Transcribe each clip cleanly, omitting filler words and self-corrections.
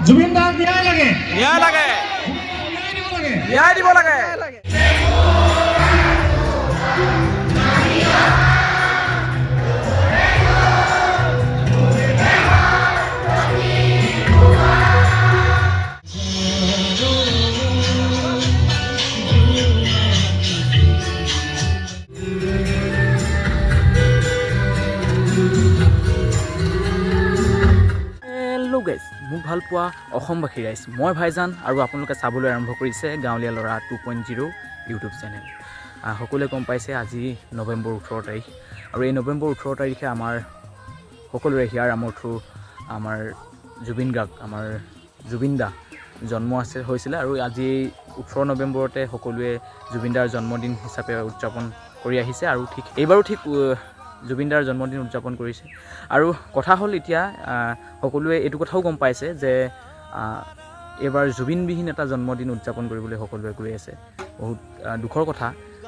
জুবিন দাক ন্যায় লাগে ন্যায় দিব লাগে হেল্ল' গাইজ মোক ভাল পোৱা অসমবাসী ৰাইজ মই ভাইজান আৰু আপোনালোকে চাবলৈ আৰম্ভ কৰিছে গাঁৱলীয়া ল'ৰা 2.0 ইউটিউব চেনেল। সকলোৱে গম পাইছে আজি নৱেম্বৰ 18 তাৰিখ আৰু এই নৱেম্বৰ 18 তাৰিখে আমাৰ সকলোৰে হিয়াৰ আমঠু আমাৰ জুবিন গাৰ্গ আমাৰ জুবিন দা জন্ম হৈছিলে আৰু আজি 18 নৱেম্বৰতে সকলোৱে জুবিন দাৰ জন্মদিন হিচাপে উদযাপন কৰি আহিছে আৰু ঠিক এইবাৰো ঠিক জুবিন দাৰ জন্মদিন উদযাপন কৰিছে। আৰু কথা হ'ল এতিয়া সকলোৱে এইটো কথাও গম পাইছে যে এইবাৰ জুবিনবিহীন এটা জন্মদিন উদযাপন কৰিবলৈ সকলোৱে গৈ আছে। বহুত দুখৰ কথা,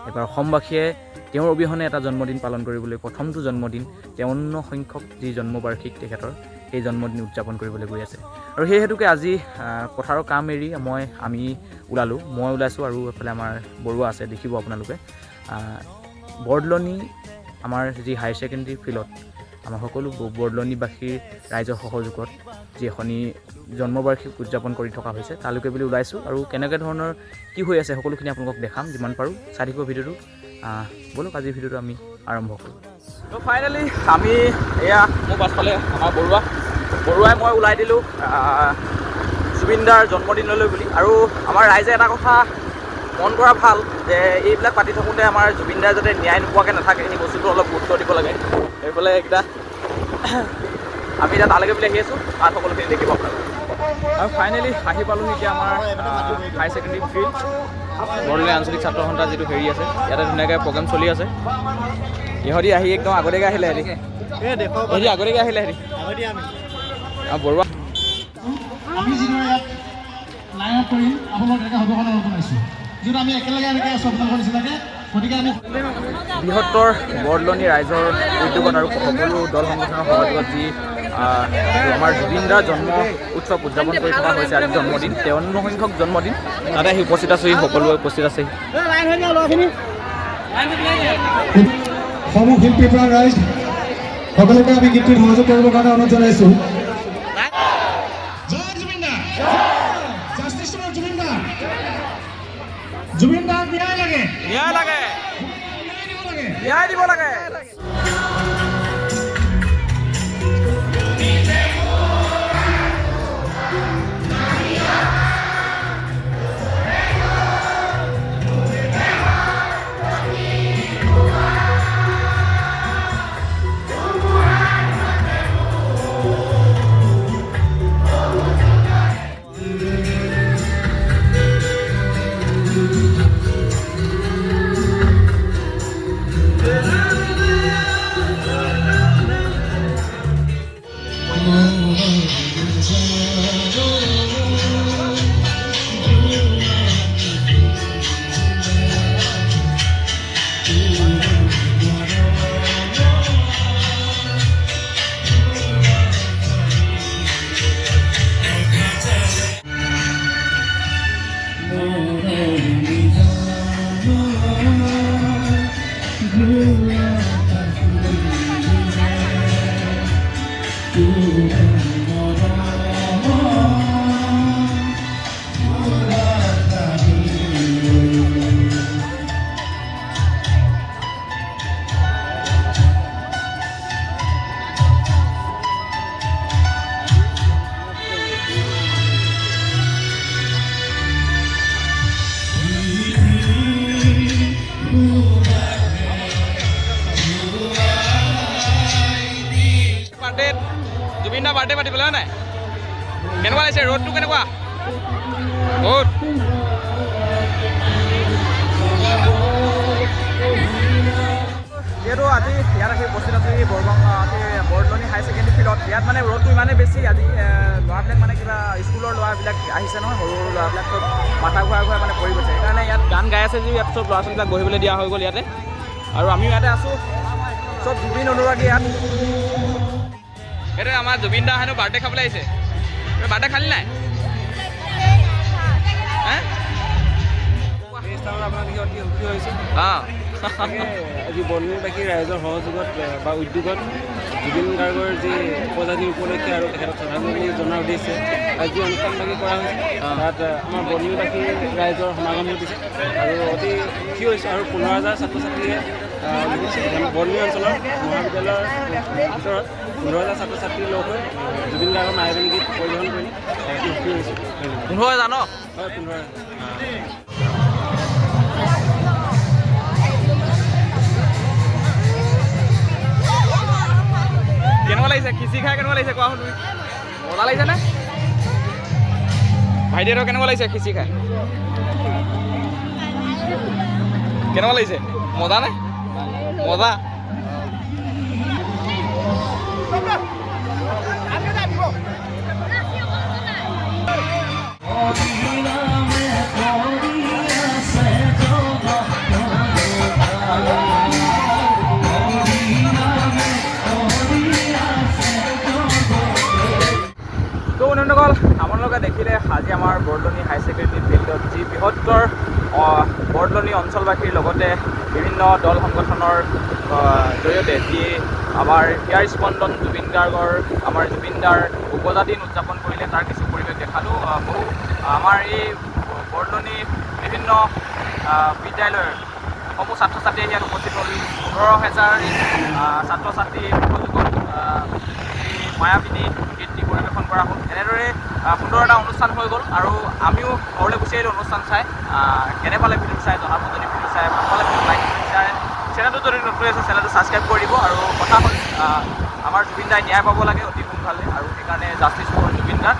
এবাৰ অসমবাসীয়ে তেওঁৰ অবিহনে এটা জন্মদিন পালন কৰিবলৈ প্ৰথমটো জন্মদিন 53 সংখ্যক যি জন্মবাৰ্ষিক তেখেতৰ সেই জন্মদিন উদযাপন কৰিবলৈ গৈ আছে। আৰু সেই হেতুকে আজি পথাৰৰ কাম এৰি আমি ওলালোঁ, মই ওলাইছোঁ আৰু এইফালে আমাৰ বৰুৱা আছে, দেখিব আপোনালোকে। বৰদলনি আমাৰ যি হায়াৰ ছেকেণ্ডেৰী ফিল্ডত আমাৰ সকলো বৰদলনিবাসীৰ ৰাইজৰ সহযোগত যি এখনি জন্মবাৰ্ষিক উদযাপন কৰি থকা হৈছে তালৈকে বুলি ওলাইছোঁ আৰু কেনেকৈ ধৰণৰ কি হৈ আছে সকলোখিনি আপোনালোকক দেখাম যিমান পাৰোঁ। চাই থাকিব ভিডিঅ'টো। ব'লক আজিৰ ভিডিঅ'টো আমি আৰম্ভ কৰোঁ। ত' ফাইনেলি আমি এয়া মোৰ পাছফালে আমাৰ বৰুৱাই মই ওলাই দিলোঁ জুবিন দাৰ জন্মদিনলৈ বুলি। আৰু আমাৰ ৰাইজে এটা কথা মন কৰা ভাল যে এইবিলাক পাতি থাকোঁতে আমাৰ জুবিন দাৰ যাতে ন্যায় নোপোৱাকৈ নাথাকে সেই বস্তুটো অলপ গুৰুত্ব দিব লাগে। এইফালে এইকেইটা আমি এতিয়া তালৈকে বুলি আহি আছোঁ, তাত সকলোখিনি দেখিব আপোনালোকে। আৰু ফাইনেলি আহি পালোঁহি এতিয়া আমাৰ হায়াৰ ছেকেণ্ডেৰী ফিল্ড বৰদলৈ আঞ্চলিক ছাত্ৰ সন্থা যিটো হেৰি আছে, ইয়াতে ধুনীয়াকৈ প্ৰগ্ৰেম চলি আছে। ইহঁতি আহি একদম আগতীয়াকৈ আহিলে আগতীয়াকৈ আহিলে বৰুৱা আমি যিদৰে ইয়াত লাইন আপ কৰিম আপোনালোক এনেকৈ সভা বনাইছোঁ যিটো আমি একেলগে এনেকৈ আছোঁ আপোনালোকৰ নিচিনাকৈ। গতিকে আমি বৃহত্তৰ বৰদলনি ৰাইজৰ উদ্যোগত আৰু সকলো দল সংগঠনৰ সহযোগত যি আমাৰ জুবিন দাৰ জন্ম উৎসৱ উদযাপন কৰি থকা হৈছে আজি জন্মদিন 53 সংখ্যক জন্মদিন, তাতে আহি উপস্থিত আছেহি, সকলোৱে উপস্থিত আছেহি। সমূহ শিল্পী প্ৰাণ ৰাইজ সকলোকে আমি গীতটিত সহযোগ কৰিবৰ কাৰণে অনুৰোধ জনাইছোঁ। জুবিন দাক ন্যায় লাগে ন্যায় দিব লাগে। জুবিন দা বাৰ্থডে পাতিবলৈ হয় নাই? কেনেকুৱা লাগিছে? ৰ'দটো কেনেকুৱা? বহুত যিহেতু আজি ইয়াত আহি উপস্থিত আছোঁ বৰদলনি হায়াৰ ছেকেণ্ডেৰী ফিল্ডত। ইয়াত মানে ৰ'দটো ইমানেই বেছি আজি ল'ৰাবিলাক মানে কিবা স্কুলৰ ল'ৰাবিলাক আহিছে নহয়, সৰু সৰু ল'ৰাবিলাক চব মাথা ঘূৰাই মানে পৰি গৈছে। সেইকাৰণে ইয়াত গান গাই আছে যদিও ইয়াত চব ল'ৰা ছোৱালীবিলাক বহিবলৈ দিয়া হৈ গ'ল ইয়াতে। আৰু আমিও ইয়াতে আছোঁ, চব জুবিন অনুৰাগী ইয়াত। এইটো আমাৰ জুবিন দা হেনো বাৰ্থডে খাবলৈ আহিছে। বাৰ্থডে খালি নাই? এই স্থানত আপোনাক দেখি অতি সুখী হৈছোঁ। আজি বৰ্ণিলবাসী ৰাইজৰ সহযোগত বা উদ্যোগত জুবিন গাৰ্গৰ যি উপজাতি উপলক্ষে আৰু তেখেতক শ্ৰদ্ধাঞ্জলি জনোৱাৰ উদ্দেশ্যে আজি অনুষ্ঠানভাগী কৰা হৈছে। তাত আমাৰ বৰ্ণিলবাসী ৰাইজৰ সমাগম ঘটিছে আৰু অতি সুখী হৈছোঁ। আৰু 15,000 ছাত্ৰ ছাত্ৰীয়ে বৰ্ণিল অঞ্চলৰ মহাবিদ্যালয়ৰ ভিতৰত 15,000 ছাত্ৰ ছাত্ৰীৰ লগ হৈ জুবিন গাৰ্গৰ মায়াবিনী গীত পৰিৱেশন কৰি অতি সুখী হৈছোঁ। 15,000 ন? হয়, 15,000। কেনেকুৱা লাগিছে খিচিৰি খাই? কেনেকুৱা লাগিছে কোৱা তুমি? মজা লাগিছে নে ভাইটিহঁতৰ? কেনেকুৱা লাগিছে খিচিৰি খাই? কেনেকুৱা লাগিছে? মজা নে? মজা। তো বন্ধুসকল, আপোনালোকে দেখিলে আজি আমাৰ বৰদলনি হাই ছেকেণ্ডেৰী ফিল্ডত যি বৃহত্তৰ বৰদলনি অঞ্চলবাসীৰ লগতে বিভিন্ন দল সংগঠনৰ জৰিয়তে যি আমাৰ হিয়াৰ স্পন্দন জুবিন গাৰ্গৰ আমাৰ জুবিনদাৰ উপজাতি দিন উদযাপন কৰিলে তাৰ কিছু পৰিৱেশ দেখালোঁ। বহু আমাৰ এই বৰদলনি বিভিন্ন বিদ্যালয়ৰ সমূহ ছাত্ৰ ছাত্ৰীয়ে ইয়াত উপস্থিত হ'ল। 15,000 ছাত্ৰ ছাত্ৰী উপযোগত মায়াবিনী গীতটি পৰিৱেশন কৰা হ'ল। এনেদৰে সুন্দৰ এটা অনুষ্ঠান হৈ গ'ল আৰু আমিও ঘৰলৈ গুচি আহিলোঁ অনুষ্ঠান চাই। কেনে পালে ভিডিঅ'টো চাই জনাব। যদি ভিডিঅ' চাই ভাল পালে ভিডিঅ' লাইক কৰি শ্বেয়াৰ, চেনেলটো যদি নতুন আছে চেনেলটো ছাবস্ক্ৰাইব কৰি দিব। আৰু কথা হ'ল আমাৰ জুবিনদাই ন্যায় পাব লাগে অতি সোনকালে আৰু সেইকাৰণে জাষ্টিছ ফৰ জুবিনদাৰ।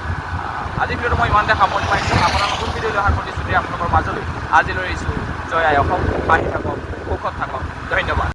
আজি ভিডিঅ'টো মই ইমানতে সামৰণি মাৰিছোঁ। আপোনাৰ নতুন ভিডিঅ' অহাৰ প্ৰতিশ্ৰুতি আপোনালোকৰ মাজলৈ আজিলৈ এৰিছোঁ। জয় আই অসম, বাঢ়ি থাকক, সুখত থাকক। ধন্যবাদ।